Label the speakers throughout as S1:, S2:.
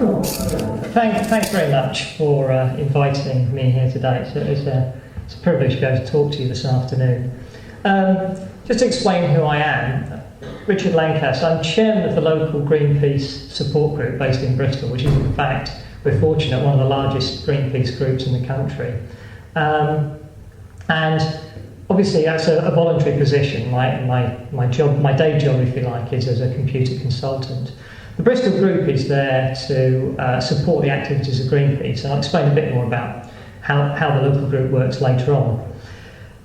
S1: Thanks very much for inviting me here today. It's a privilege to be able to talk to you this afternoon. Just to explain who I am, Richard Lancaster. I'm chairman of the local Greenpeace support group based in Bristol, which is in fact, we're fortunate, one of the largest Greenpeace groups in the country. And obviously that's a voluntary position. My job, my day job, if you like, is as a computer consultant. The Bristol group is there to support the activities of Greenpeace, and I'll explain a bit more about how the local group works later on.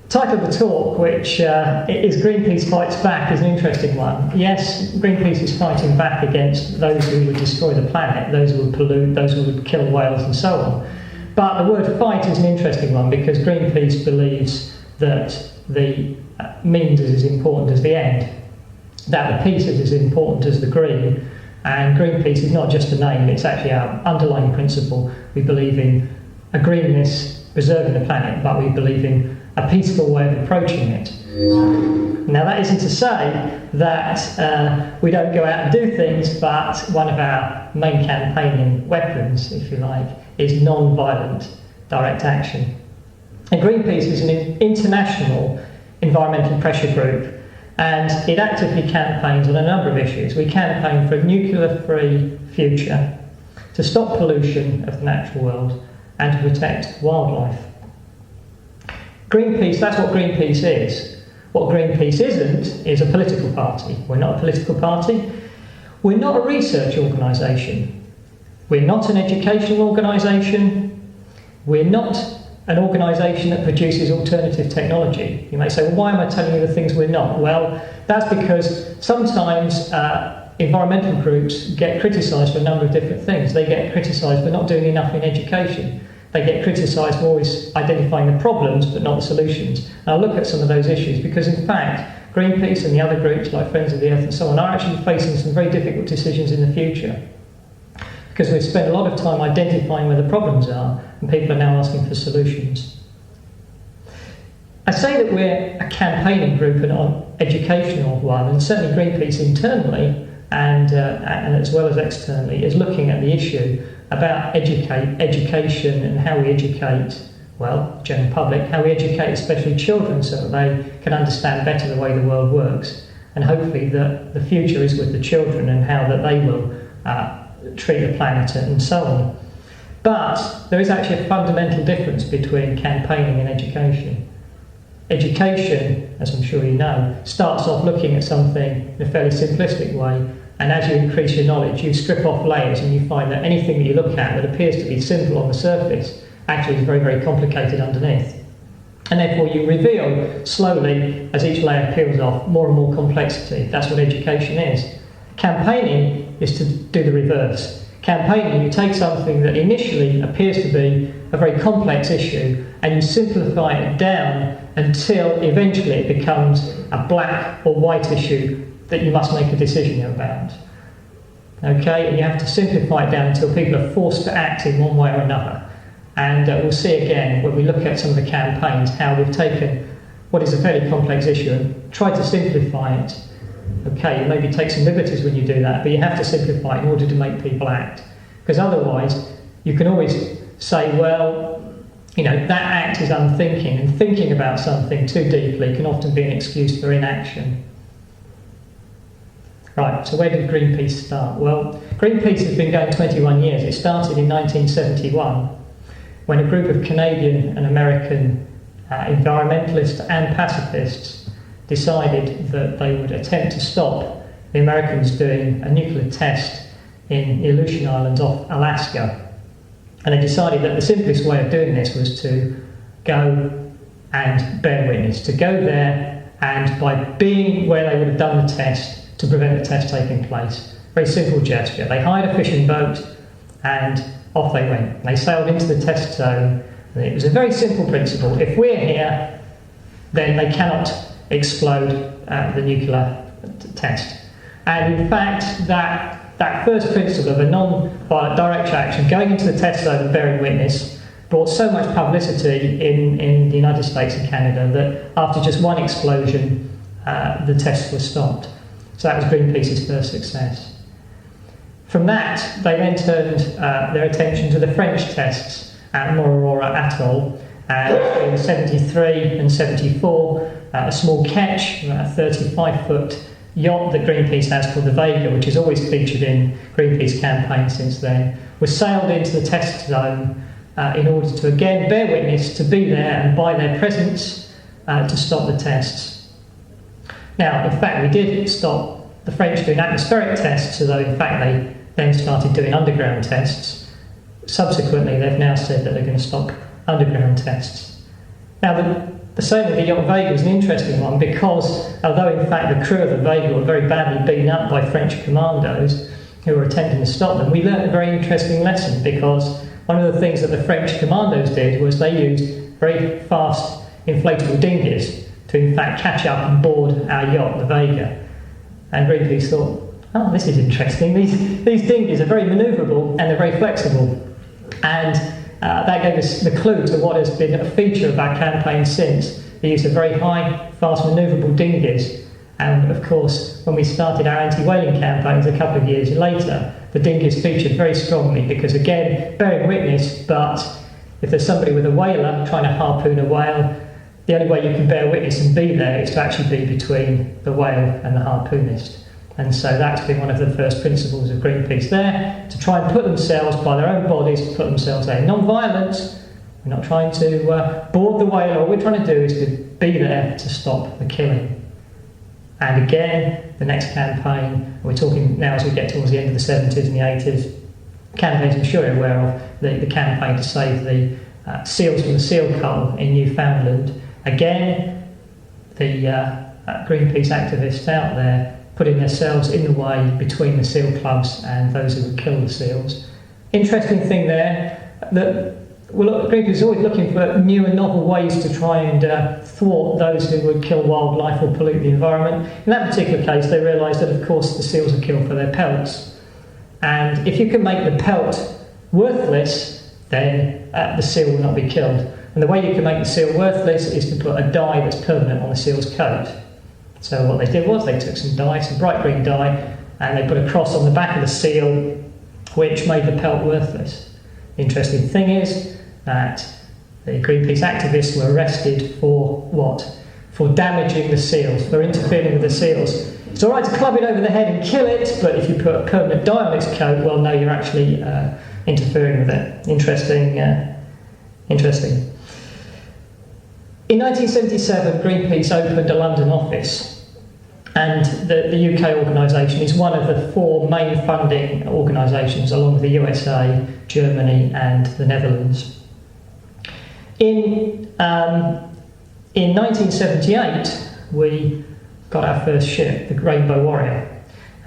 S1: The title of the talk, which is Greenpeace Fights Back, is an interesting one. Yes, Greenpeace is fighting back against those who would destroy the planet, those who would pollute, those who would kill whales and so on. But the word fight is an interesting one because Greenpeace believes that the means is as important as the end, that the peace is as important as the green, and Greenpeace is not just a name, it's actually our underlying principle. We believe in a greenness, preserving the planet, but we believe in a peaceful way of approaching it. Now that isn't to say that we don't go out and do things, but one of our main campaigning weapons, if you like, is non-violent direct action. And Greenpeace is an international environmental pressure group, and it actively campaigns on a number of issues. We campaign for a nuclear-free future, to stop pollution of the natural world, and to protect wildlife. Greenpeace, that's what Greenpeace is. What Greenpeace isn't is a political party. We're not a political party. We're not a research organisation. We're not an educational organisation. We're not an organisation that produces alternative technology. You may say, well, why am I telling you the things we're not? Well, that's because sometimes environmental groups get criticised for a number of different things. They get criticised for not doing enough in education. They get criticised for always identifying the problems but not the solutions. And I'll look at some of those issues because, in fact, Greenpeace and the other groups like Friends of the Earth and so on are actually facing some very difficult decisions in the future, because we've spent a lot of time identifying where the problems are and people are now asking for solutions. I say that we're a campaigning group and an educational one, and certainly Greenpeace internally and as well as externally is looking at the issue about education and how we educate, well, general public, how we educate especially children so that they can understand better the way the world works, and hopefully the future is with the children and how that they will treat the planet and so on. But there is actually a fundamental difference between campaigning and education. Education, as I'm sure you know, starts off looking at something in a fairly simplistic way, and as you increase your knowledge, you strip off layers and you find that anything that you look at that appears to be simple on the surface actually is very, very complicated underneath. And therefore you reveal slowly, as each layer peels off, more and more complexity. That's what education is. Campaigning is to do the reverse. Campaigning, you take something that initially appears to be a very complex issue and you simplify it down until eventually it becomes a black or white issue that you must make a decision about. Okay, and you have to simplify it down until people are forced to act in one way or another. And we'll see again when we look at some of the campaigns how we've taken what is a fairly complex issue and tried to simplify it. Okay, you maybe take some liberties when you do that, but you have to simplify it in order to make people act. Because otherwise, you can always say, well, you know, that act is unthinking, and thinking about something too deeply can often be an excuse for inaction. Right, so where did Greenpeace start? Well, Greenpeace has been going 21 years. It started in 1971 when a group of Canadian and American environmentalists and pacifists decided that they would attempt to stop the Americans doing a nuclear test in the Aleutian Islands off Alaska. And they decided that the simplest way of doing this was to go and bear witness, to go there and by being where they would have done the test, to prevent the test taking place. Very simple gesture. They hired a fishing boat and off they went. They sailed into the test zone. And it was a very simple principle. If we're here, then they cannot explode the nuclear test. And in fact, that first principle of a non-violent direct action, going into the test zone and bearing witness, brought so much publicity in the United States and Canada that after just one explosion, the tests were stopped. So that was Greenpeace's first success. From that, they then turned their attention to the French tests at Morororo Atoll, and in 73 and 74, a small ketch, a 35-foot yacht that Greenpeace has called the Vega, which has always featured in Greenpeace campaigns since then, was sailed into the test zone in order to again bear witness, to be there and by their presence to stop the tests. Now, in fact, we did stop the French doing atmospheric tests, although in fact they then started doing underground tests. Subsequently, they've now said that they're going to stop underground tests. Now, the sailing of the yacht Vega was an interesting one because, although in fact the crew of the Vega were very badly beaten up by French commandos who were attempting to stop them, we learned a very interesting lesson, because one of the things that the French commandos did was they used very fast inflatable dinghies to in fact catch up and board our yacht, the Vega. And Greenpeace thought, oh, this is interesting. These dinghies are very manoeuvrable and they're very flexible. And that gave us the clue to what has been a feature of our campaign since, the use of very high, fast manoeuvrable dinghies. And of course, when we started our anti-whaling campaigns a couple of years later, the dinghies featured very strongly because, again, bearing witness, but if there's somebody with a whaler trying to harpoon a whale, the only way you can bear witness and be there is to actually be between the whale and the harpoonist. And so that's been one of the first principles of Greenpeace there, to try and put themselves, by their own bodies, put themselves there. Non-violence, we're not trying to board the whale, all we're trying to do is to be there to stop the killing. And again, the next campaign, we're talking now as we get towards the end of the 70s and the 80s, campaigns I'm sure you're aware of, the campaign to save the seals from the seal cull in Newfoundland. Again, the Greenpeace activists out there putting themselves in the way between the seal clubs and those who would kill the seals. Interesting thing there, that Greenpeace is always looking for new and novel ways to try and thwart those who would kill wildlife or pollute the environment. In that particular case, they realised that, of course, the seals are killed for their pelts. And if you can make the pelt worthless, then the seal will not be killed. And the way you can make the seal worthless is to put a dye that's permanent on the seal's coat. So what they did was they took some dye, some bright green dye, and they put a cross on the back of the seal, which made the pelt worthless. The interesting thing is that the Greenpeace activists were arrested for what? For damaging the seals, for interfering with the seals. It's all right to club it over the head and kill it, but if you put a permanent dye on its coat, well, no, you're actually interfering with it. Interesting. In 1977, Greenpeace opened a London office, and the UK organisation is one of the four main funding organisations, along with the USA, Germany and the Netherlands. In 1978, we got our first ship, the Rainbow Warrior.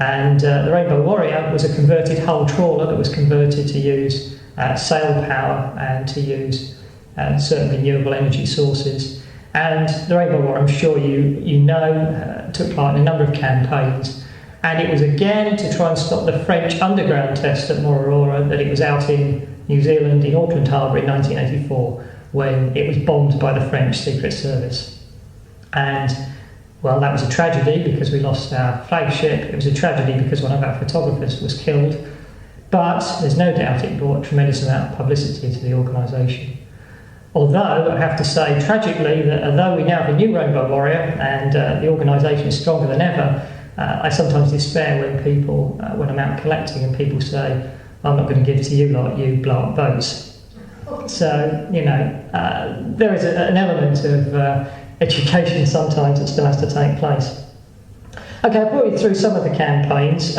S1: And the Rainbow Warrior was a converted hull trawler that was converted to use sail power and to use certain renewable energy sources. And the Rainbow Warrior, I'm sure you know, took part in a number of campaigns. And it was again to try and stop the French underground test at Morororo, that it was out in New Zealand, in Auckland Harbour in 1984, when it was bombed by the French Secret Service. And, well, that was a tragedy because we lost our flagship. It was a tragedy because one of our photographers was killed. But there's no doubt it brought a tremendous amount of publicity to the organisation. Although, I have to say, tragically, that although we now have a new Rainbow Warrior and the organisation is stronger than ever, I sometimes despair when I'm out collecting and people say, I'm not going to give it to you like you blow up boats. So, there is an element of education sometimes that still has to take place. Okay, I'll put you through some of the campaigns.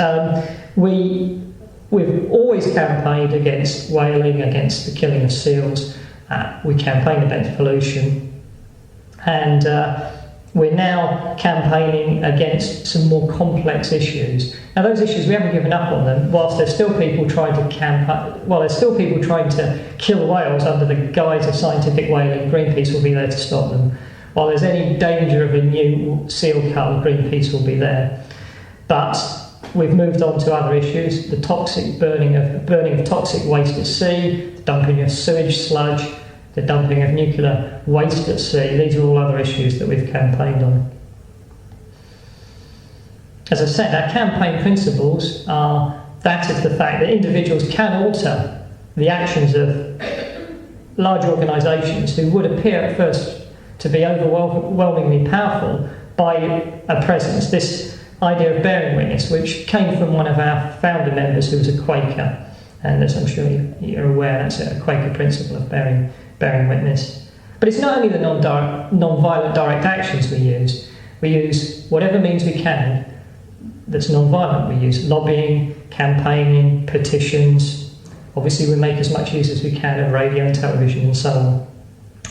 S1: We've always campaigned against whaling, against the killing of seals. We campaigned against pollution, and we're now campaigning against some more complex issues. Now, those issues, we haven't given up on them. Whilst there's still people trying to kill whales under the guise of scientific whaling, Greenpeace will be there to stop them. While there's any danger of a new seal cull, Greenpeace will be there. But we've moved on to other issues: the toxic burning of toxic waste at sea, the dumping of sewage sludge, the dumping of nuclear waste at sea. These are all other issues that we've campaigned on. As I said, our campaign principles are That is the fact that individuals can alter the actions of large organisations who would appear at first to be overwhelmingly powerful by a presence. This idea of bearing witness, which came from one of our founder members who was a Quaker, and as I'm sure you're aware, that's a Quaker principle of bearing witness. But it's not only the non-violent direct actions we use. We use whatever means we can that's non-violent. We use lobbying, campaigning, petitions. Obviously, we make as much use as we can of radio and television and so on.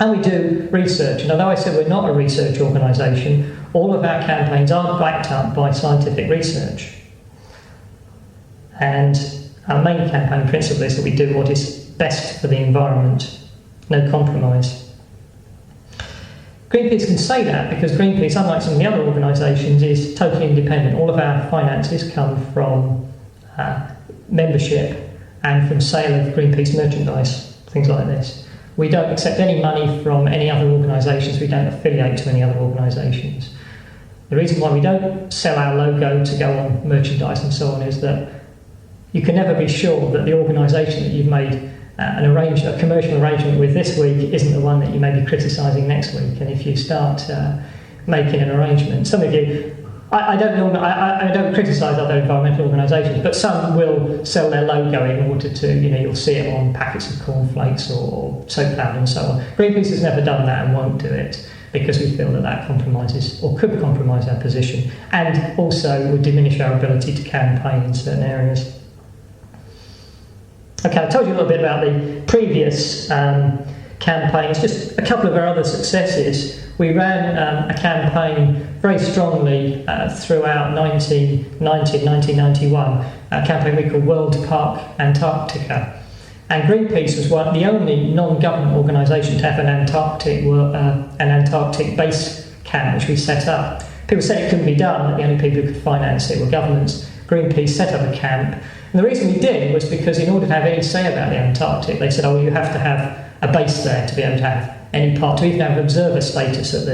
S1: And we do research. And although I said we're not a research organisation, all of our campaigns are backed up by scientific research. And our main campaign principle is that we do what is best for the environment, no compromise. Greenpeace can say that because Greenpeace, unlike some of the other organisations, is totally independent. All of our finances come from membership and from sale of Greenpeace merchandise, things like this. We don't accept any money from any other organisations. We don't affiliate to any other organisations. The reason why we don't sell our logo to go on merchandise and so on is that you can never be sure that the organisation that you've made a commercial arrangement with this week isn't the one that you may be criticising next week. And if you start making an arrangement, some of you, I don't criticise other environmental organisations, but some will sell their logo in order to, you'll see it on packets of cornflakes or soap powder and so on. Greenpeace has never done that and won't do it because we feel that compromises or could compromise our position and also would diminish our ability to campaign in certain areas. Okay, I told you a little bit about the previous campaigns, just a couple of our other successes. We ran a campaign very strongly throughout 1991, a campaign we called World Park Antarctica. And Greenpeace was the only non-government organisation to have an Antarctic base camp, which we set up. People said it couldn't be done, that the only people who could finance it were governments. Greenpeace set up a camp. And the reason we did was because in order to have any say about the Antarctic, they said, you have to have a base there to be able to have any part, to even have observer status at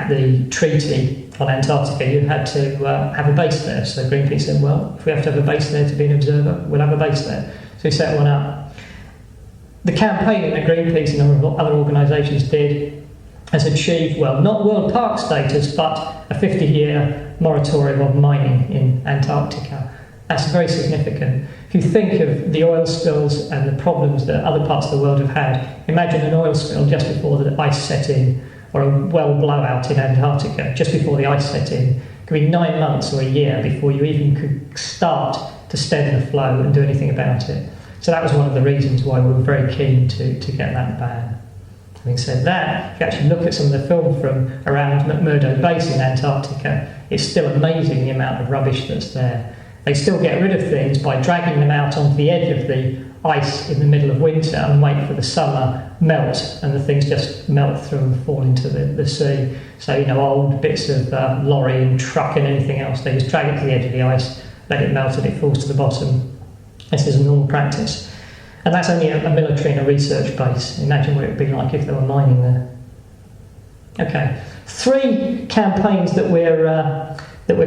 S1: the treaty on Antarctica, you had to have a base there. So Greenpeace said, if we have to have a base there to be an observer, we'll have a base there. So we set one up. The campaign that Greenpeace and other organisations did has achieved, not World Park status, but a 50-year moratorium of mining in Antarctica. That's very significant. If you think of the oil spills and the problems that other parts of the world have had, imagine an oil spill just before the ice set in, or a well blowout in Antarctica just before the ice set in. It could be 9 months or a year before you even could start to stem the flow and do anything about it. So that was one of the reasons why we were very keen to get that ban. Having said that, if you actually look at some of the film from around McMurdo Base in Antarctica, it's still amazing the amount of rubbish that's there. They still get rid of things by dragging them out onto the edge of the ice in the middle of winter and wait for the summer melt, and the things just melt through and fall into the sea. So, old bits of lorry and truck and anything else, they just drag it to the edge of the ice, let it melt and it falls to the bottom. This is a normal practice. And that's only a military and a research base. Imagine what it would be like if they were mining there. Okay, 3 campaigns that we're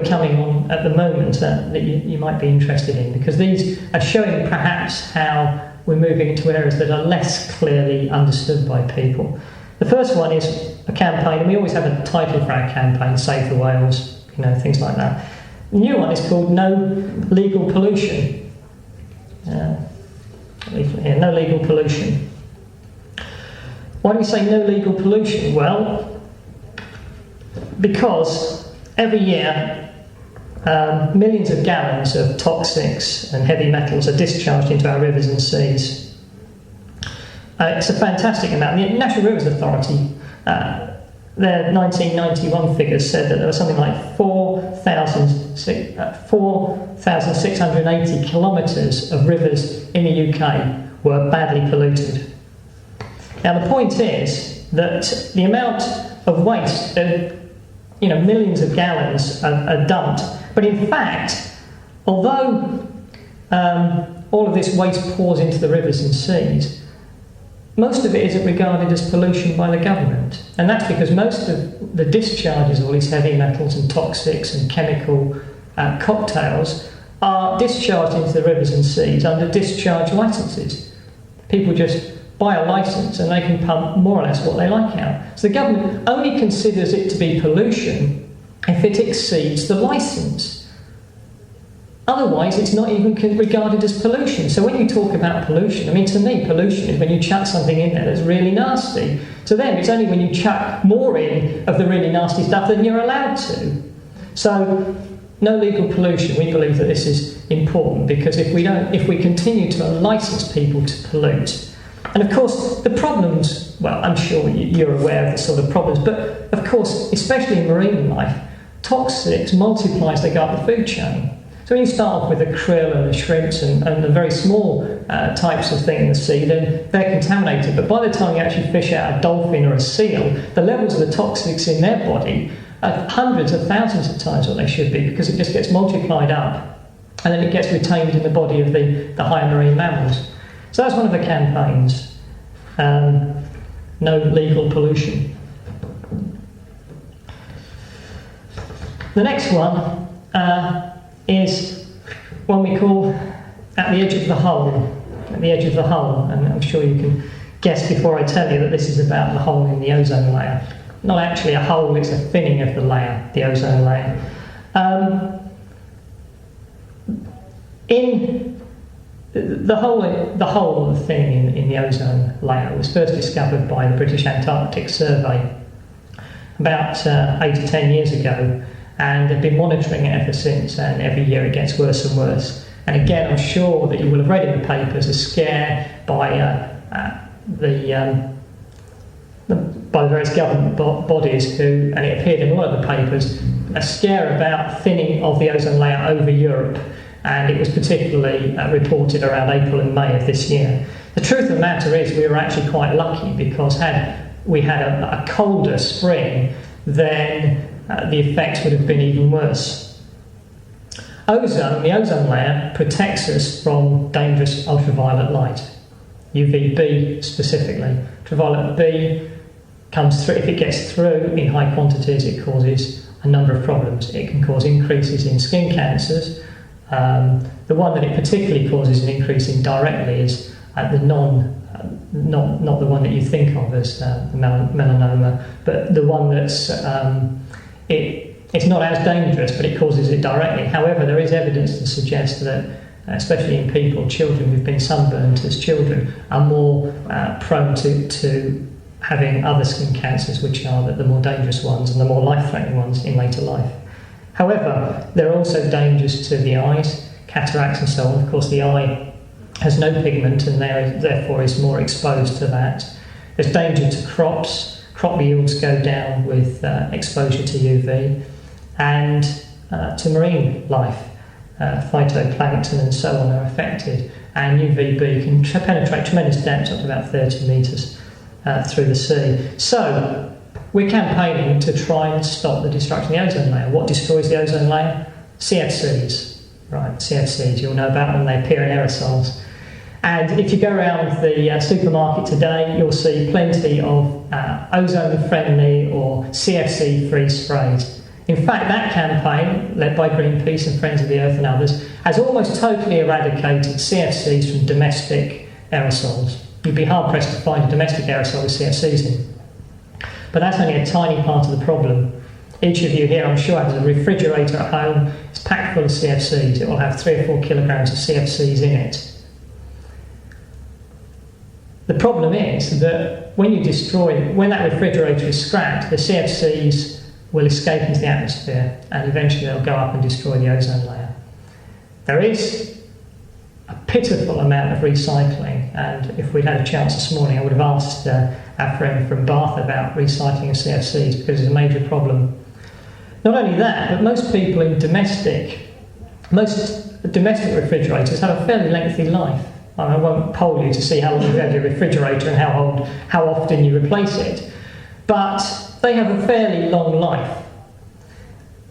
S1: coming on at the moment that you might be interested in, because these are showing perhaps how we're moving into areas that are less clearly understood by people. The first one is a campaign, and we always have a title for our campaign, Save the Whales, things like that. The new one is called No Legal Pollution. Here, no legal pollution. Why do we say no legal pollution? Well, because every year millions of gallons of toxics and heavy metals are discharged into our rivers and seas. It's a fantastic amount. The National Rivers Authority, their 1991 figures said that there was something like 4,680 kilometres of rivers in the UK were badly polluted. Now the point is that the amount of waste, millions of gallons are dumped, but in fact, although all of this waste pours into the rivers and seas, most of it isn't regarded as pollution by the government. And that's because most of the discharges of all these heavy metals and toxics and chemical cocktails are discharged into the rivers and seas under discharge licences. People just buy a licence and they can pump more or less what they like out. So the government only considers it to be pollution if it exceeds the licence. Otherwise, it's not even regarded as pollution. So when you talk about pollution, I mean, to me, pollution is when you chuck something in there that's really nasty. To them, it's only when you chuck more in of the really nasty stuff than you're allowed to. So, no legal pollution. We believe that this is important because if we continue to license people to pollute, and of course, the problems, well, I'm sure you're aware of the sort of problems, but of course, especially in marine life, toxics multiply as they go up the food chain. So when you start off with the krill and the shrimps and the very small types of thing in the sea, then they're contaminated. But by the time you actually fish out a dolphin or a seal, the levels of the toxics in their body are hundreds of thousands of times what they should be, because it just gets multiplied up and then it gets retained in the body of the higher marine mammals. So that's one of the campaigns. No legal pollution. The next one is one we call at the edge of the hole. At the edge of the hole, and I'm sure you can guess before I tell you that this is about the hole in the ozone layer. Not actually a hole, it's a thinning of the layer, the ozone layer. In the hole of the thinning in the ozone layer was first discovered by the British Antarctic Survey about 8 to 10 years ago. And they've been monitoring it ever since, and every year it gets worse and worse. And again, I'm sure that you will have read in the papers a scare by the various government bodies who, and it appeared in a lot of the papers, a scare about thinning of the ozone layer over Europe, and it was particularly reported around April and May of this year. The truth of the matter is we were actually quite lucky, because had we had a colder spring, then the effects would have been even worse. The ozone layer protects us from dangerous ultraviolet light, UVB specifically. Ultraviolet B comes through, if it gets through in high quantities, it causes a number of problems. It can cause increases in skin cancers. The one that it particularly causes an increase in directly is not the one that you think of as melanoma, but the one that's it's not as dangerous, but it causes it directly. However, there is evidence to suggest that, especially in children who've been sunburnt as children, are more prone to having other skin cancers, which are the more dangerous ones and the more life-threatening ones in later life. However, there are also dangers to the eyes, cataracts and so on. Of course, the eye has no pigment and therefore is more exposed to that. There's danger to crops. Crop yields go down with exposure to UV, and to marine life. Phytoplankton and so on are affected, and UVB can penetrate tremendous depths up to about 30 metres through the sea. So we're campaigning to try and stop the destruction of the ozone layer. What destroys the ozone layer? CFCs. Right, CFCs, you'll know about them, they appear in aerosols. And if you go around the supermarket today, you'll see plenty of ozone-friendly or CFC-free sprays. In fact, that campaign, led by Greenpeace and Friends of the Earth and others, has almost totally eradicated CFCs from domestic aerosols. You'd be hard-pressed to find a domestic aerosol with CFCs in. But that's only a tiny part of the problem. Each of you here, I'm sure, has a refrigerator at home. It's packed full of CFCs. It will have 3 or 4 kilograms of CFCs in it. The problem is that when that refrigerator is scrapped, the CFCs will escape into the atmosphere and eventually they'll go up and destroy the ozone layer. There is a pitiful amount of recycling, and if we'd had a chance this morning, I would have asked our friend from Bath about recycling of CFCs, because it's a major problem. Not only that, but most domestic refrigerators have a fairly lengthy life. I won't poll you to see how long you've had your refrigerator and how often you replace it, but they have a fairly long life.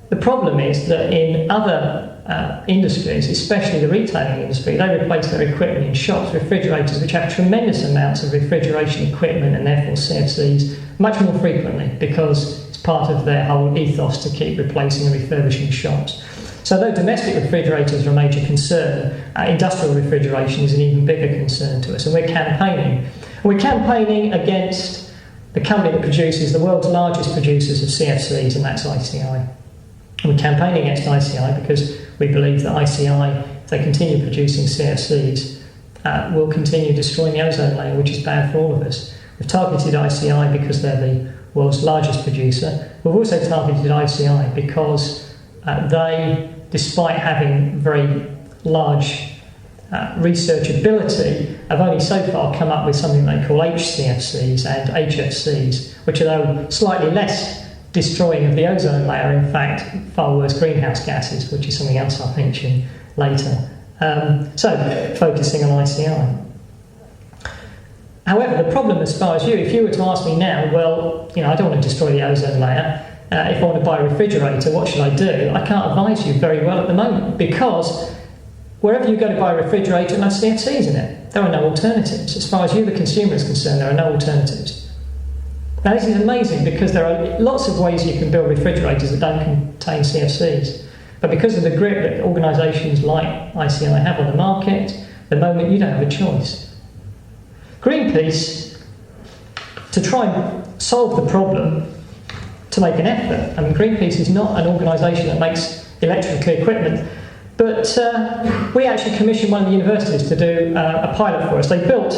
S1: The problem is that in other industries, especially the retailing industry, they replace their equipment in shops, refrigerators which have tremendous amounts of refrigeration equipment and therefore CFCs much more frequently, because it's part of their whole ethos to keep replacing and refurbishing shops. So though domestic refrigerators are a major concern, industrial refrigeration is an even bigger concern to us, and we're campaigning. We're campaigning against the company that produces the world's largest producers of CFCs, and that's ICI. We're campaigning against ICI because we believe that ICI, if they continue producing CFCs, will continue destroying the ozone layer, which is bad for all of us. We've targeted ICI because they're the world's largest producer. We've also targeted ICI because they, despite having very large research ability, have only so far come up with something they call HCFCs and HFCs, which are though slightly less destroying of the ozone layer, in fact far worse greenhouse gases, which is something else I'll mention later. So focusing on ICI. However, the problem as far as if you were to ask me now, well, I don't want to destroy the ozone layer. If I want to buy a refrigerator, what should I do? I can't advise you very well at the moment, because wherever you go to buy a refrigerator, it has CFCs in it. There are no alternatives. As far as you, the consumer, is concerned, there are no alternatives. Now, this is amazing because there are lots of ways you can build refrigerators that don't contain CFCs. But because of the grip that organisations like ICI have on the market, at the moment you don't have a choice. Greenpeace, to try and solve the problem, to make an effort. I mean, Greenpeace is not an organisation that makes electrical equipment, but we actually commissioned one of the universities to do a pilot for us. They built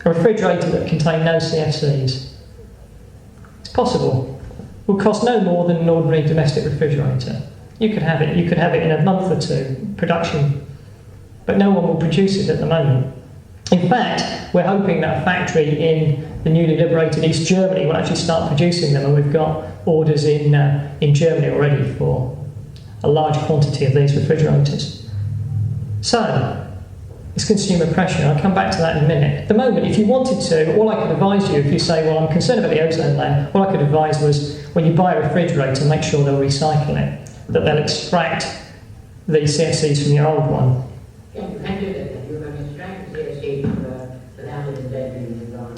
S1: a refrigerator that contained no CFCs. It's possible. It will cost no more than an ordinary domestic refrigerator. You could have it. You could have it in a month or two, production. But no one will produce it at the moment. In fact, we're hoping that a factory in the newly liberated East Germany will actually start producing them, and we've got orders in Germany already for a large quantity of these refrigerators. So, it's consumer pressure. I'll come back to that in a minute. At the moment, if you wanted to, all I could advise you, if you say, well, I'm concerned about the ozone layer, all I could advise was, when you buy a refrigerator, make sure they'll recycle it, that they'll extract the CFCs from your old one.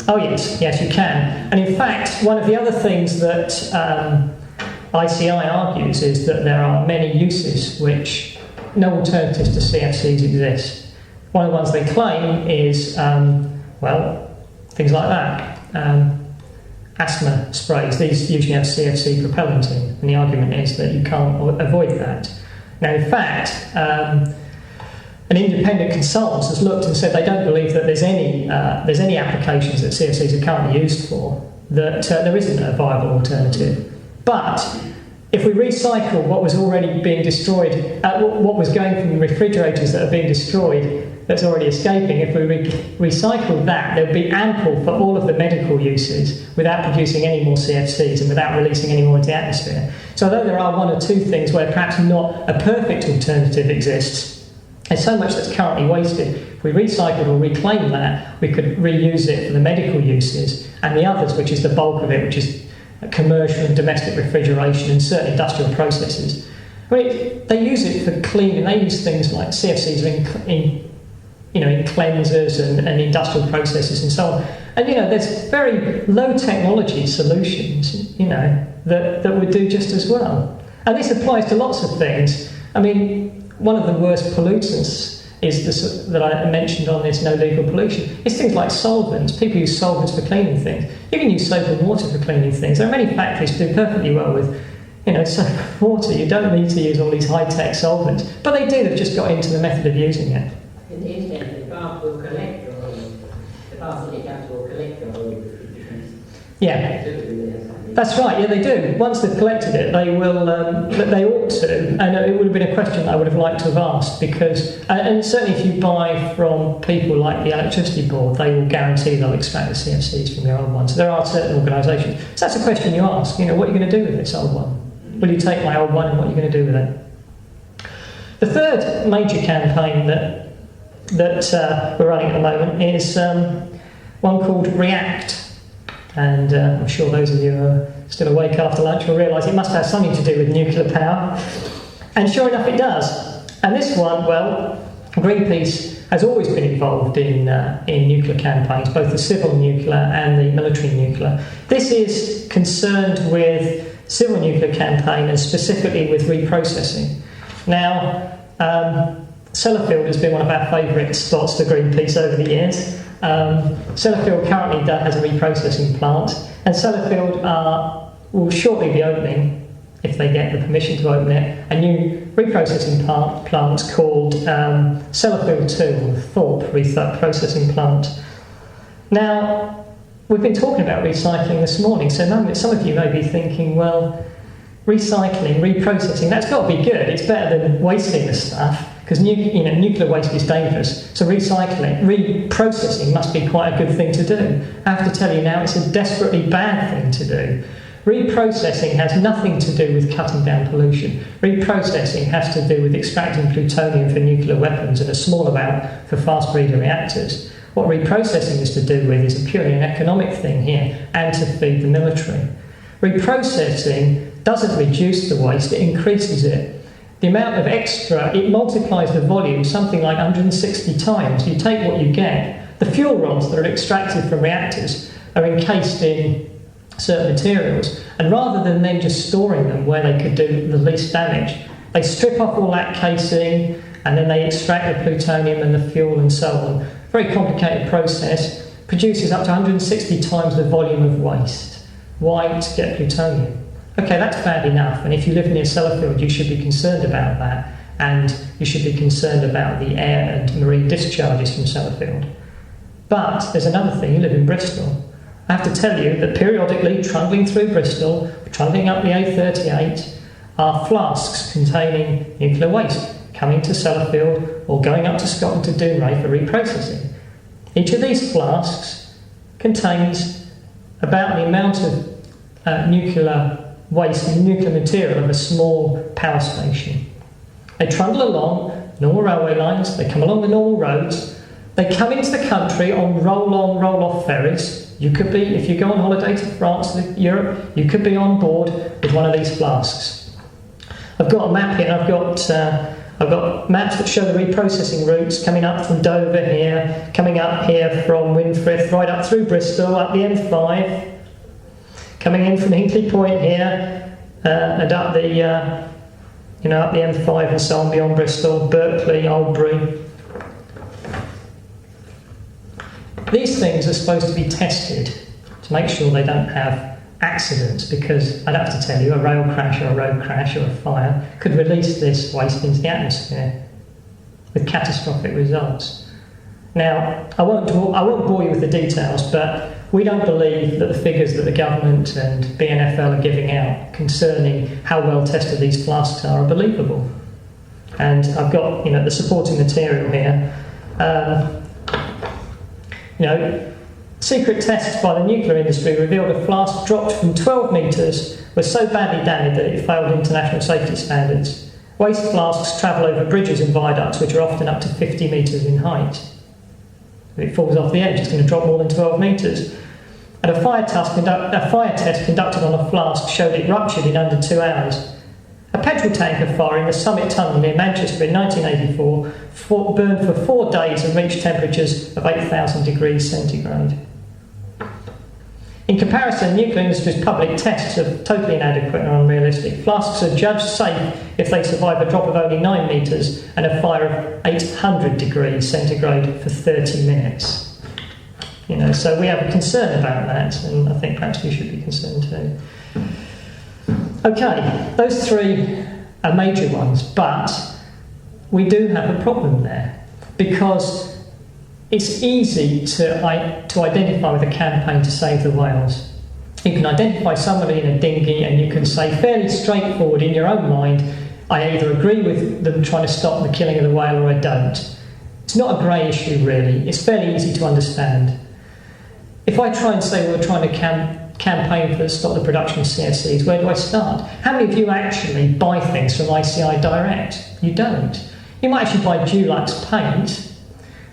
S1: Oh yes, you can. And in fact, one of the other things that ICI argues is that there are many uses which no alternatives to CFCs exist. One of the ones they claim is, things like that. Asthma sprays, these usually have CFC propellant in, and the argument is that you can't avoid that. Now, in fact, an independent consultant has looked and said they don't believe that there's any applications that CFCs are currently used for, that there isn't a viable alternative. But if we recycle what was already being destroyed, what was going from refrigerators that are being destroyed, that's already escaping, if we recycle that, there would be ample for all of the medical uses without producing any more CFCs and without releasing any more into the atmosphere. So although there are one or two things where perhaps not a perfect alternative exists, there's so much that's currently wasted. If we recycled or reclaimed that, we could reuse it for the medical uses, and the others, which is the bulk of it, which is commercial and domestic refrigeration and certain industrial processes. They use it for cleaning. They use things like CFCs in cleansers and industrial processes and so on. And there's very low technology solutions, that would do just as well. And this applies to lots of things. I mean, one of the worst pollutants is this that I mentioned on this no legal pollution. It's things like solvents. People use solvents for cleaning things. You can use soap and water for cleaning things. There are many factories that do perfectly well with, soap and water. You don't need to use all these high-tech solvents. But they do. They've just got into the method of using it.
S2: In the instant, the bath will collect your oil. The bath in the gas will collect your oil.
S1: Yeah. That's right, yeah, they do. Once they've collected it, they will. They ought to, and it would have been a question I would have liked to have asked, because, and certainly if you buy from people like the Electricity Board, they will guarantee they'll extract the CFCs from your old one. So there are certain organisations. So that's a question you ask. What are you going to do with this old one? Will you take my old one, and what are you going to do with it? The third major campaign that we're running at the moment is one called React. And I'm sure those of you who are still awake after lunch will realise it must have something to do with nuclear power. And sure enough, it does. And this one, well, Greenpeace has always been involved in nuclear campaigns, both the civil nuclear and the military nuclear. This is concerned with civil nuclear campaign and specifically with reprocessing. Now, Sellafield has been one of our favourite spots for Greenpeace over the years. Sellafield currently has a reprocessing plant, and Sellafield will shortly be opening, if they get the permission to open it, a new reprocessing plant called Sellafield 2, or Thorpe Reprocessing Plant. Now, we've been talking about recycling this morning, so some of you may be thinking, well, recycling, reprocessing, that's got to be good. It's better than wasting the stuff, because nuclear waste is dangerous. So reprocessing must be quite a good thing to do. I have to tell you now, it's a desperately bad thing to do. Reprocessing has nothing to do with cutting down pollution. Reprocessing has to do with extracting plutonium for nuclear weapons and a small amount for fast breeder reactors. What reprocessing is to do with is purely an economic thing here, and to feed the military. Reprocessing doesn't reduce the waste, it increases it. The amount of extra, it multiplies the volume something like 160 times. You take what you get. The fuel rods that are extracted from reactors are encased in certain materials, and rather than them just storing them where they could do the least damage, they strip off all that casing and then they extract the plutonium and the fuel and so on. Very complicated process, produces up to 160 times the volume of waste. Why? To get plutonium. Okay, that's bad enough, and if you live near Sellafield you should be concerned about that, and you should be concerned about the air and marine discharges from Sellafield. But there's another thing, you live in Bristol. I have to tell you that periodically, trundling through Bristol, trundling up the A38, are flasks containing nuclear waste coming to Sellafield or going up to Scotland to Dounreay for reprocessing. Each of these flasks contains about the amount of nuclear waste and nuclear material of a small power station. They trundle along normal railway lines, they come along the normal roads, they come into the country on roll-on, roll-off ferries. You could be, if you go on holiday to France, Europe, you could be on board with one of these flasks. I've got a map here, I've got maps that show the reprocessing routes coming up from Dover here, coming up here from Winfrith, right up through Bristol, up the M5, coming in from Hinkley Point here, and up the up the M5 and so on beyond Bristol, Berkeley, Oldbury. These things are supposed to be tested to make sure they don't have accidents, because I'd have to tell you, a rail crash or a road crash or a fire could release this waste into the atmosphere with catastrophic results. Now, I won't bore you with the details, but we don't believe that the figures that the government and BNFL are giving out concerning how well tested these flasks are believable. And I've got the supporting material here. Secret tests by the nuclear industry revealed a flask dropped from 12 metres was so badly damaged that it failed international safety standards. Waste flasks travel over bridges and viaducts which are often up to 50 metres in height. If it falls off the edge, it's going to drop more than 12 metres. And a fire test conducted on a flask showed it ruptured in under 2 hours. A petrol tanker fire in the Summit Tunnel near Manchester in 1984 burned for 4 days and reached temperatures of 8,000 degrees centigrade. In comparison, the nuclear industry's public tests are totally inadequate and unrealistic. Flasks are judged safe if they survive a drop of only 9 metres and a fire of 800 degrees centigrade for 30 minutes. So we have a concern about that, and I think perhaps you should be concerned too. Okay, those 3 are major ones, but we do have a problem there, because it's easy to identify with a campaign to save the whales. You can identify somebody in a dinghy and you can say fairly straightforward in your own mind, I either agree with them trying to stop the killing of the whale or I don't. It's not a grey issue really, it's fairly easy to understand. If I try and say we're trying to campaign to stop the production of CFCs, where do I start? How many of you actually buy things from ICI direct? You don't. You might actually buy Dulux paint.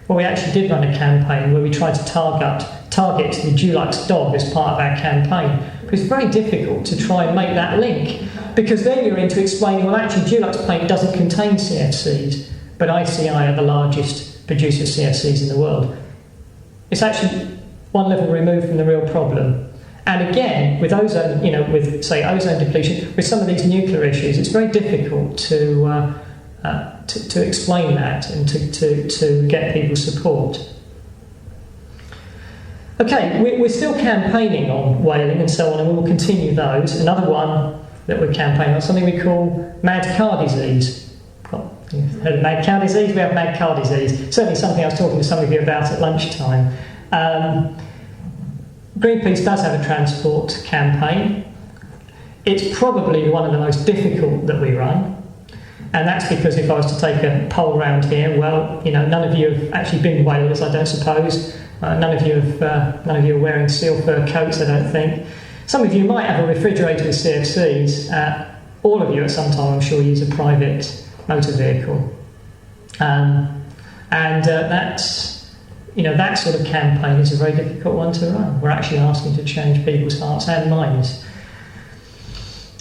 S1: Well, we actually did run a campaign where we tried to target the Dulux dog as part of our campaign. But it's very difficult to try and make that link, because then you're into explaining, well, actually Dulux paint doesn't contain CFCs, but ICI are the largest producer of CFCs in the world. It's actually one level removed from the real problem. And again, with ozone, with say ozone depletion, with some of these nuclear issues, it's very difficult to to explain that and to get people's support. Okay, we're still campaigning on whaling and so on, and we will continue those. Another one that we're campaigning on, something we call mad cow disease. You've heard of mad cow disease? We have mad cow disease. Certainly something I was talking to some of you about at lunchtime. Greenpeace does have a transport campaign. It's probably one of the most difficult that we run. And that's because if I was to take a poll around here, well, none of you have actually been whalers, I don't suppose. None of you are wearing seal fur coats, I don't think. Some of you might have a refrigerator with CFCs. All of you at some time, I'm sure, use a private motor vehicle. That's, that sort of campaign is a very difficult one to run. We're actually asking to change people's hearts and minds.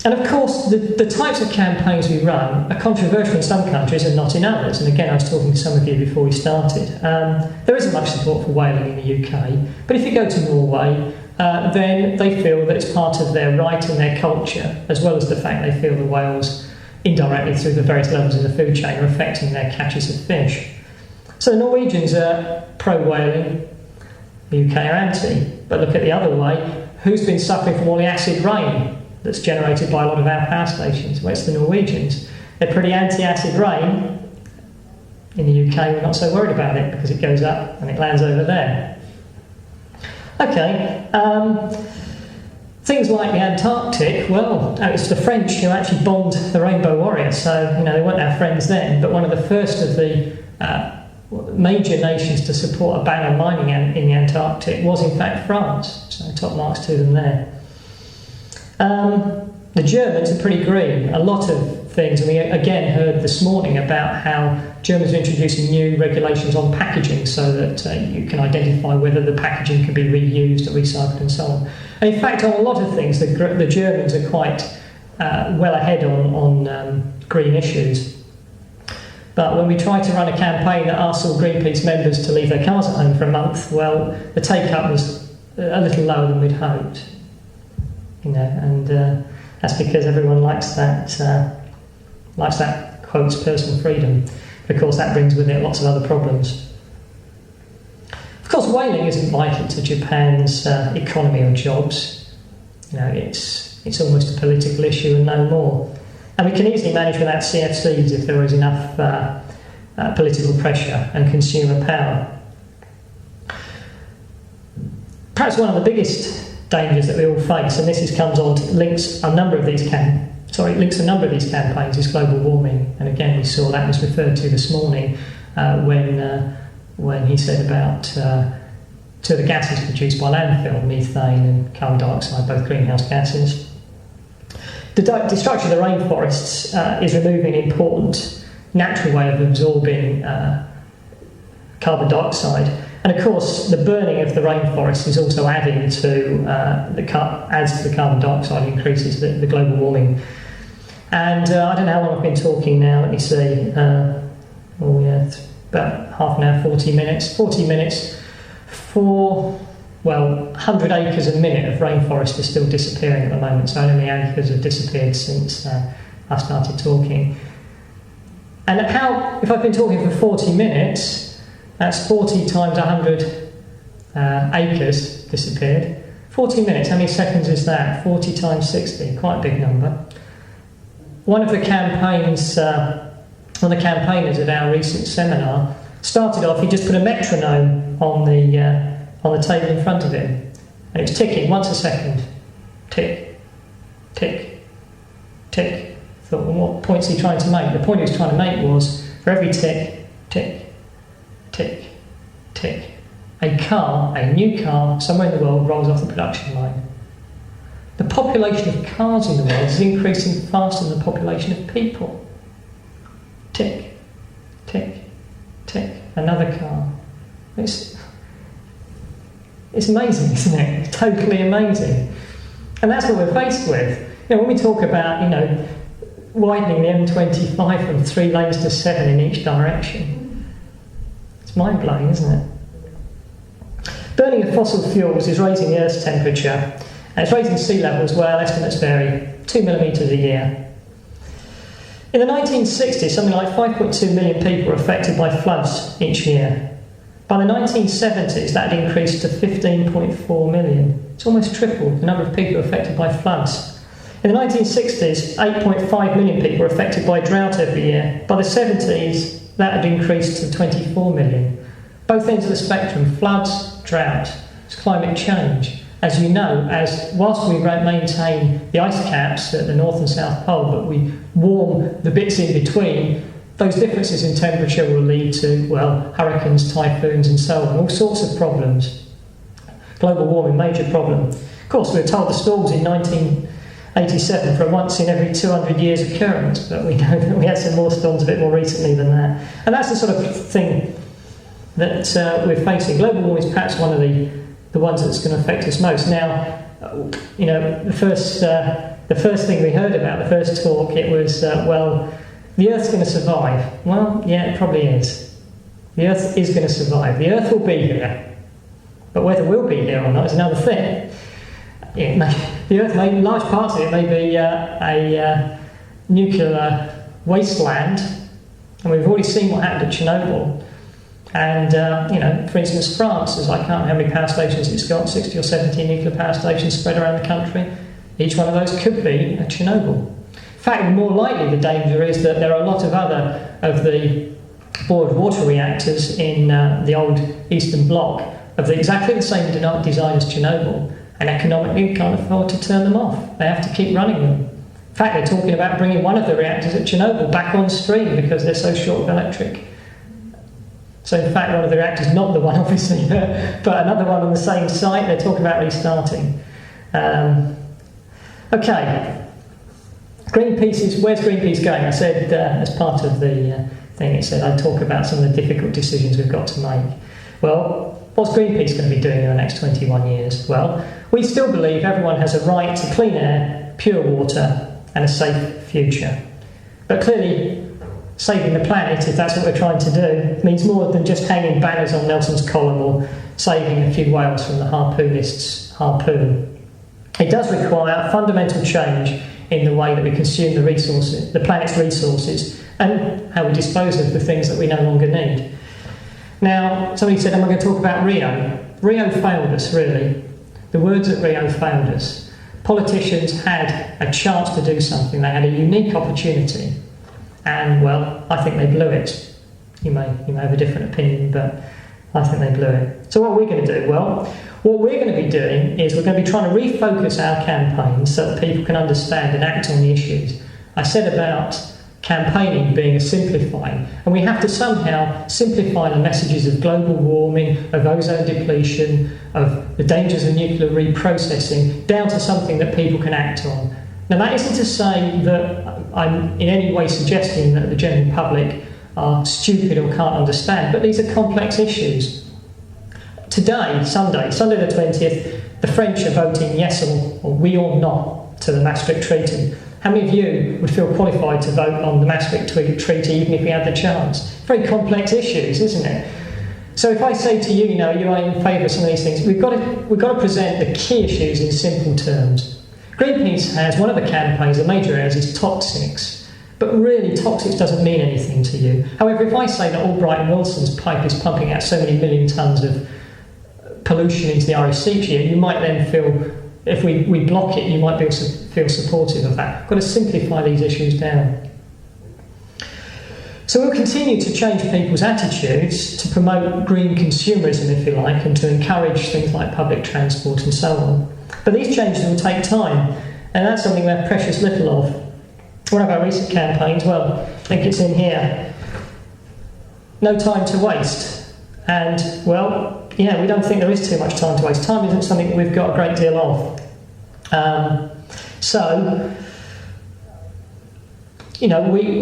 S1: And of course, the types of campaigns we run are controversial in some countries and not in others. And again, I was talking to some of you before we started. There isn't much support for whaling in the UK, but if you go to Norway, then they feel that it's part of their right and their culture, as well as the fact they feel the whales, indirectly through the various levels of the food chain, are affecting their catches of fish. So the Norwegians are pro-whaling, the UK are anti. But look at the other way, who's been suffering from all the acid rain that's generated by a lot of our power stations? Well, it's the Norwegians. They're pretty anti-acid rain. In the UK, we're not so worried about it because it goes up and it lands over there. Okay, things like the Antarctic, well, it's the French who actually bombed the Rainbow Warrior, so, they weren't our friends then, but one of the first of the major nations to support a ban on mining in the Antarctic was, in fact, France, so top marks to them there. The Germans are pretty green. A lot of things, and we again heard this morning about how Germans are introducing new regulations on packaging so that you can identify whether the packaging can be reused or recycled and so on. And in fact, on a lot of things, the Germans are quite well ahead on green issues. But when we try to run a campaign that asks all Greenpeace members to leave their cars at home for a month, well, the take-up was a little lower than we'd hoped. And that's because everyone likes that quotes personal freedom. Of course, that brings with it lots of other problems. Of course, whaling isn't vital to Japan's economy or jobs. It's almost a political issue and no more. And we can easily manage without CFCs if there is enough political pressure and consumer power. Perhaps one of the biggest dangers that we all face, and this comes on to links a number of these campaigns, is global warming. And again, we saw that was referred to this morning when he said about two of the gases produced by landfill, methane and carbon dioxide, both greenhouse gases. The destruction of the rainforests is removing an important natural way of absorbing carbon dioxide. And of course, the burning of the rainforest is also adding to adds to the carbon dioxide, increases the global warming. And I don't know how long I've been talking now. Let me see. About half an hour, 40 minutes. 40 minutes for 100 acres a minute of rainforest is still disappearing at the moment. So how many acres have disappeared since I started talking? And if I've been talking for 40 minutes. That's 40 times 100 acres disappeared. 40 minutes, how many seconds is that? 40 times 60, quite a big number. One of the campaigners at our recent seminar started off, he just put a metronome on the table in front of him. And it was ticking once a second. Tick, tick, tick. I thought, well, what point's he trying to make? The point he was trying to make was, for every tick, tick, tick, tick, a new car, somewhere in the world rolls off the production line. The population of cars in the world is increasing faster than the population of people. Tick, tick, tick, another car. It's amazing, isn't it? It's totally amazing. And that's what we're faced with. When we talk about, widening the M25 from 3 lanes to 7 in each direction, it's mind-blowing, isn't it? Burning of fossil fuels is raising the Earth's temperature, and it's raising sea level as well. Estimates vary, 2 millimetres a year. In the 1960s, something like 5.2 million people were affected by floods each year. By the 1970s, that had increased to 15.4 million. It's almost tripled the number of people affected by floods. In the 1960s, 8.5 million people were affected by drought every year. By the 70s, that had increased to 24 million. Both ends of the spectrum, floods, drought, it's climate change. As you know, whilst we maintain the ice caps at the North and South Pole, but we warm the bits in between, those differences in temperature will lead to, well, hurricanes, typhoons and so on, all sorts of problems. Global warming, major problem. Of course, we were told the storms in 1987 for a once in every 200 years occurrence, but we know that we had some more storms a bit more recently than that. And that's the sort of thing that we're facing. Global warming is perhaps one of the ones that's going to affect us most. Now, you know, the first thing we heard about, the first talk, it was, well, the Earth's going to survive. Well, yeah, it probably is. The Earth is going to survive. The Earth will be here. But whether we'll be here or not is another thing. The Earth may, large parts of it may be a nuclear wasteland, and we've already seen what happened at Chernobyl. And, you know, for instance, France, I can't remember how many power stations it's got, 60 or 70 nuclear power stations spread around the country. Each one of those could be a Chernobyl. In fact, more likely the danger is that there are a lot of other of the boiled water reactors in the old Eastern Bloc of exactly the same design as Chernobyl, and economically can't afford to turn them off. They have to keep running them. In fact, they're talking about bringing one of the reactors at Chernobyl back on stream because they're so short of electric. So in fact, one of the reactors, not the one obviously, but another one on the same site, they're talking about restarting. Okay. Greenpeace where's Greenpeace going? I said, as part of the thing, it said I'd talk about some of the difficult decisions we've got to make. Well, what's Greenpeace going to be doing in the next 21 years? Well, we still believe everyone has a right to clean air, pure water, and a safe future. But clearly, saving the planet, if that's what we're trying to do, means more than just hanging banners on Nelson's column or saving a few whales from the harpoonist's harpoon. It does require a fundamental change in the way that we consume the resources, the planet's resources, and how we dispose of the things that we no longer need. Now, somebody said, am I going to talk about Rio? Rio failed us, really. The words at Rio failed us. Politicians had a chance to do something. They had a unique opportunity. And, well, I think they blew it. You may have a different opinion, but I think they blew it. So what are we going to do? Well, what we're going to be doing is we're going to be trying to refocus our campaigns so that people can understand and act on the issues. I said about campaigning being a simplifying, and we have to somehow simplify the messages of global warming, of ozone depletion, of the dangers of nuclear reprocessing, down to something that people can act on. Now, that isn't to say that I'm in any way suggesting that the general public are stupid or can't understand, but these are complex issues. Today, Sunday the 20th, the French are voting yes or we or not to the Maastricht Treaty. How many of you would feel qualified to vote on the Maastricht Treaty even if we had the chance? Very complex issues, isn't it? So if I say to you, you know, you are in favour of some of these things, we've got to present the key issues in simple terms. Greenpeace has one of the campaigns, the major areas, is toxics. But really, toxics doesn't mean anything to you. However, if I say that Albright and Wilson's pipe is pumping out so many million tonnes of pollution into the Irish Sea each year, you might then feel, if we block it, you might feel supportive of that. We've got to simplify these issues down. So we'll continue to change people's attitudes to promote green consumerism, if you like, and to encourage things like public transport and so on. But these changes will take time, and that's something we have precious little of. One of our recent campaigns, well, I think it's in here, no time to waste. And, well, yeah, we don't think there is too much time to waste. Time isn't something that we've got a great deal of. So, you know, we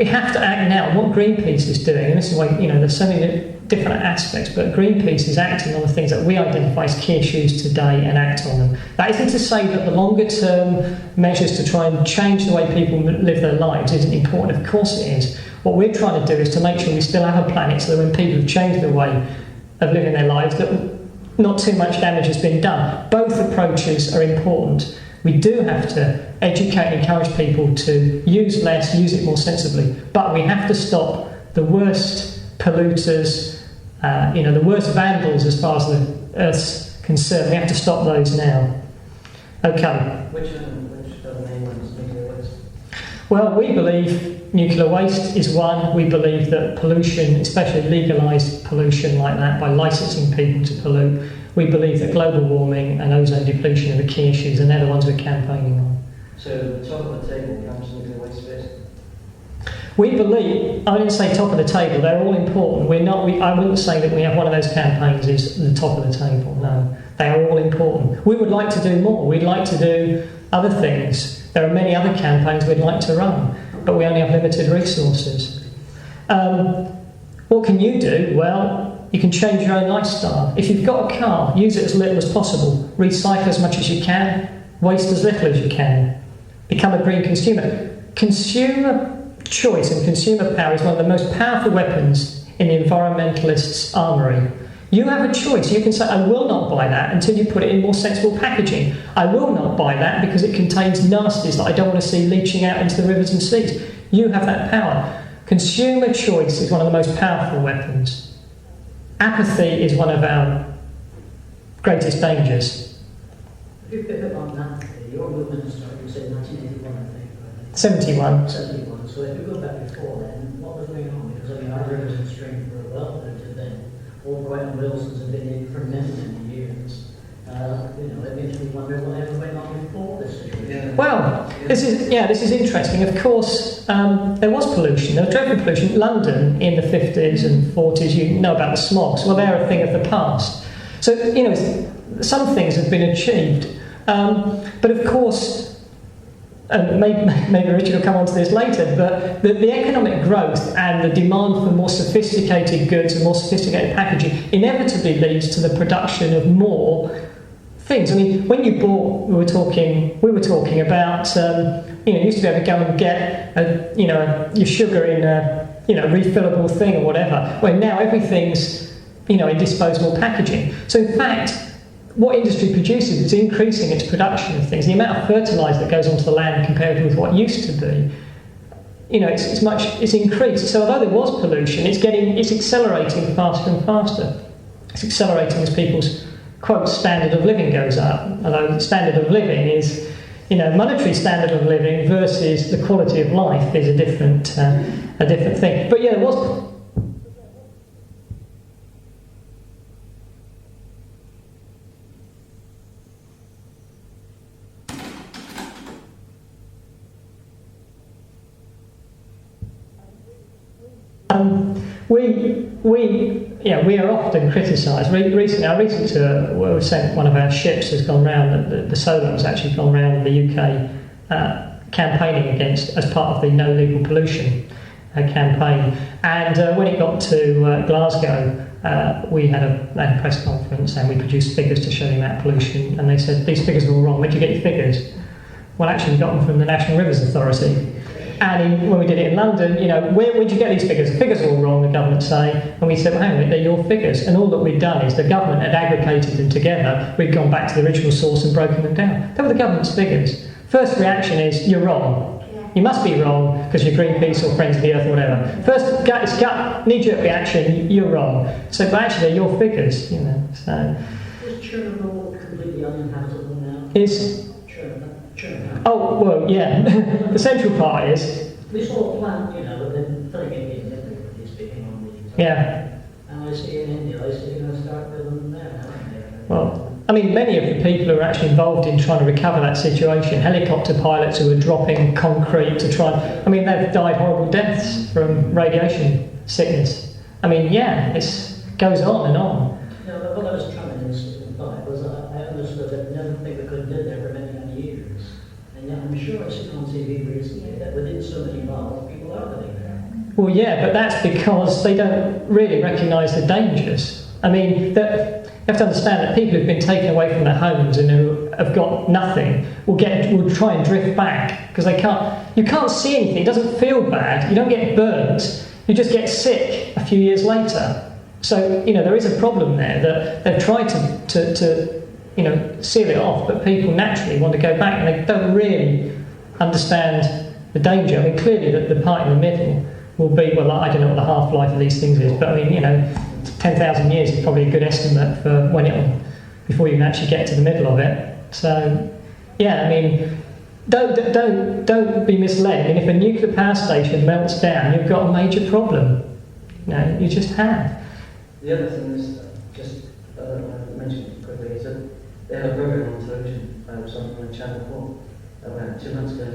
S1: have to act now. And what Greenpeace is doing, and this is why, you know, there's so many different aspects, but Greenpeace is acting on the things that we identify as key issues today and act on them. That isn't to say that the longer term measures to try and change the way people live their lives isn't important. Of course it is. What we're trying to do is to make sure we still have a planet so that when people have changed their way of living their lives, that not too much damage has been done. Both approaches are important. We do have to educate and encourage people to use less, use it more sensibly. But we have to stop the worst polluters, the worst vandals as far as the Earth's concerned. We have to stop those now. Okay.
S2: Which are the main ones, nuclear waste?
S1: Well, we believe nuclear waste is one. We believe that pollution, especially legalised pollution like that, by licensing people to pollute, we believe that global warming and ozone depletion are the key issues, and they're the ones we're campaigning on.
S2: So, top of the table comes nuclear waste first?
S1: We believe, I didn't say top of the table, they're all important. I wouldn't say that we have one of those campaigns is the top of the table, no. They are all important. We would like to do more. We'd like to do other things. There are many other campaigns we'd like to run, but we only have limited resources. What can you do? Well, you can change your own lifestyle. If you've got a car, use it as little as possible. Recycle as much as you can. Waste as little as you can. Become a green consumer. Consumer choice and consumer power is one of the most powerful weapons in the environmentalists' armoury. You have a choice. You can say, I will not buy that until you put it in more sensible packaging. I will not buy that because it contains nasties that I don't want to see leaching out into the rivers and seas. You have that power. Consumer choice is one of the most powerful weapons. Apathy is one of our greatest dangers.
S2: If you pick up on that, your movement started, you said 1981, I think.
S1: 71.
S2: 71. So if you go back before then, what was going on? Because our rivers and streams were well polluted then. Albright and Wilson's have been in for many, many years. It makes me wonder whatever went on before this situation. Yeah.
S1: Well, this is interesting. Of course, there was pollution. There was dreadful pollution. London in the 50s and 40s, you know about the smogs. Well, they're a thing of the past. So, some things have been achieved. But of course, and maybe Richard will come on to this later, but the economic growth and the demand for more sophisticated goods and more sophisticated packaging inevitably leads to the production of more things. I mean, when you bought, we were talking about, you used to be able to go and get, your sugar in a, refillable thing or whatever, where now everything's, in disposable packaging. So in fact, what industry produces is increasing its production of things. The amount of fertiliser that goes onto the land compared with what used to be, it's increased. So although there was pollution, it's accelerating faster and faster. It's accelerating as people's, quote, standard of living goes up. Although standard of living is, monetary standard of living versus the quality of life is a different thing. But yeah, there was. We are often criticised. Recently, our recent tour, where we sent one of our ships, has gone round. The Solar has actually gone round the UK campaigning against, as part of the No Legal Pollution campaign. And when it got to Glasgow, we had a press conference and we produced figures to show the amount of pollution. And they said these figures are all wrong. Where'd you get your figures? Well, actually, we got them from the National Rivers Authority. And when we did it in London, where'd you get these figures? The figures are all wrong, the government say. And we said, well, hang on a minute, they're your figures. And all that we'd done is the government had aggregated them together. We'd gone back to the original source and broken them down. They were the government's figures. First reaction is, you're wrong. You must be wrong because you're Greenpeace or Friends of the Earth or whatever. First, gut, knee-jerk reaction, you're wrong. So, but actually, they're your figures, So.
S2: Is Chernobyl completely uninhabitable now?
S1: Chernobyl. Oh, well, yeah. The central part is.
S2: We saw a plant, but then filling it in, everybody's picking on the.
S1: Yeah.
S2: And I see in India, they're going to start building them there, aren't they?
S1: Well, I mean, many of the people who are actually involved in trying to recover that situation, helicopter pilots who are dropping concrete to try. I mean, they've died horrible deaths from radiation sickness. I mean, it goes on and on.
S2: Yeah, but what I was trying to imply was I understood that nothing we couldn't live there for many, many years. And yet I'm sure I've seen on TV recently that within so many miles, people are living there.
S1: Well, yeah, but that's because they don't really recognise the dangers. I mean, you have to understand that people who've been taken away from their homes and who have got nothing will try and drift back because you can't see anything. It doesn't feel bad. You don't get burnt. You just get sick a few years later. So there is a problem there that they've tried to seal it off, but people naturally want to go back and they don't really understand the danger. I mean, clearly the part in the middle will be, well, I don't know what the half-life of these things is, but I mean, 10,000 years is probably a good estimate for before you can actually get to the middle of it. So, yeah, I mean, don't be misled. I mean, if a nuclear power station melts down, you've got a major problem. You just have.
S3: The other thing is, I mentioned it quickly, is that they had a program on television, something on Channel 4, about 2 months ago.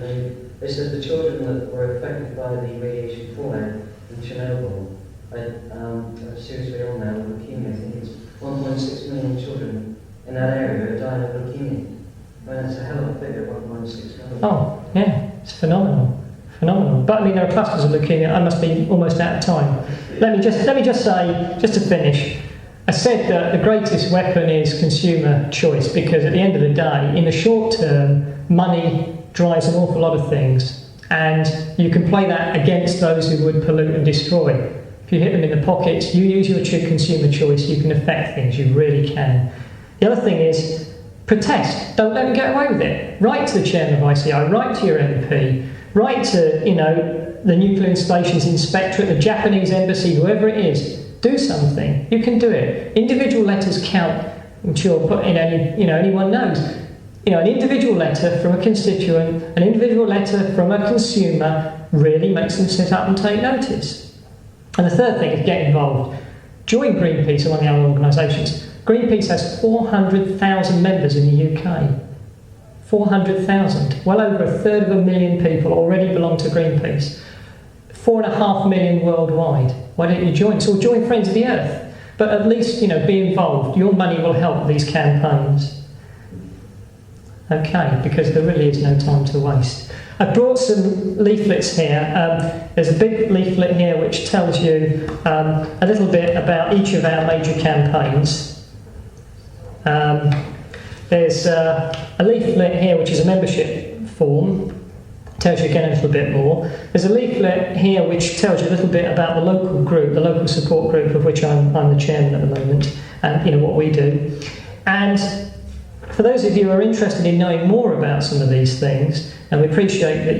S3: They said the children that were affected by the radiation fallout in Chernobyl are seriously ill now with leukemia. I think it's 1.6 million children in that area are dying of leukemia. I mean, that's a hell of a figure, 1.6 million.
S1: Oh, yeah, it's phenomenal. But I mean, there are clusters of leukemia. I must be almost out of time. Let me just say, just to finish, I said that the greatest weapon is consumer choice, because at the end of the day, in the short term, money drives an awful lot of things, and you can play that against those who would pollute and destroy. If you hit them in the pockets, you use your consumer choice, you can affect things, you really can. The other thing is, protest. Don't let them get away with it. Write to the chairman of ICI, write to your MP, write to, the nuclear installations inspectorate, the Japanese embassy, whoever it is. Do something. You can do it. Individual letters count. I'm sure anyone knows. An individual letter from a constituent, an individual letter from a consumer really makes them sit up and take notice. And the third thing is get involved. Join Greenpeace among the other organisations. Greenpeace has 400,000 members in the UK. 400,000. Well over 250,000 people already belong to Greenpeace. 4.5 million worldwide. Why don't you join? So join Friends of the Earth. But at least, be involved. Your money will help these campaigns. Okay, because there really is no time to waste. I brought some leaflets here. There's a big leaflet here which tells you a little bit about each of our major campaigns. There's a leaflet here which is a membership form. Tells you again a little bit more. There's a leaflet here which tells you a little bit about the local group, the local support group of which I'm the chairman at the moment, and what we do. And for those of you who are interested in knowing more about some of these things, and we appreciate that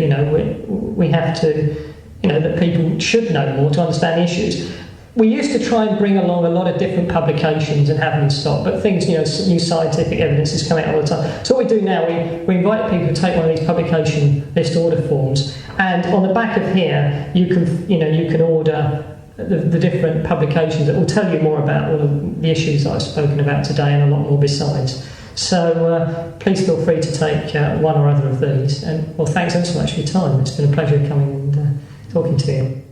S1: we have to, that people should know more to understand issues. We used to try and bring along a lot of different publications and have them in stock, but things, new scientific evidence is coming out all the time. So what we do now, we invite people to take one of these publication list order forms, and on the back of here, you can order the different publications that will tell you more about all of the issues that I've spoken about today and a lot more besides. So please feel free to take one or other of these. And well, thanks ever so much for your time. It's been a pleasure coming and talking to you.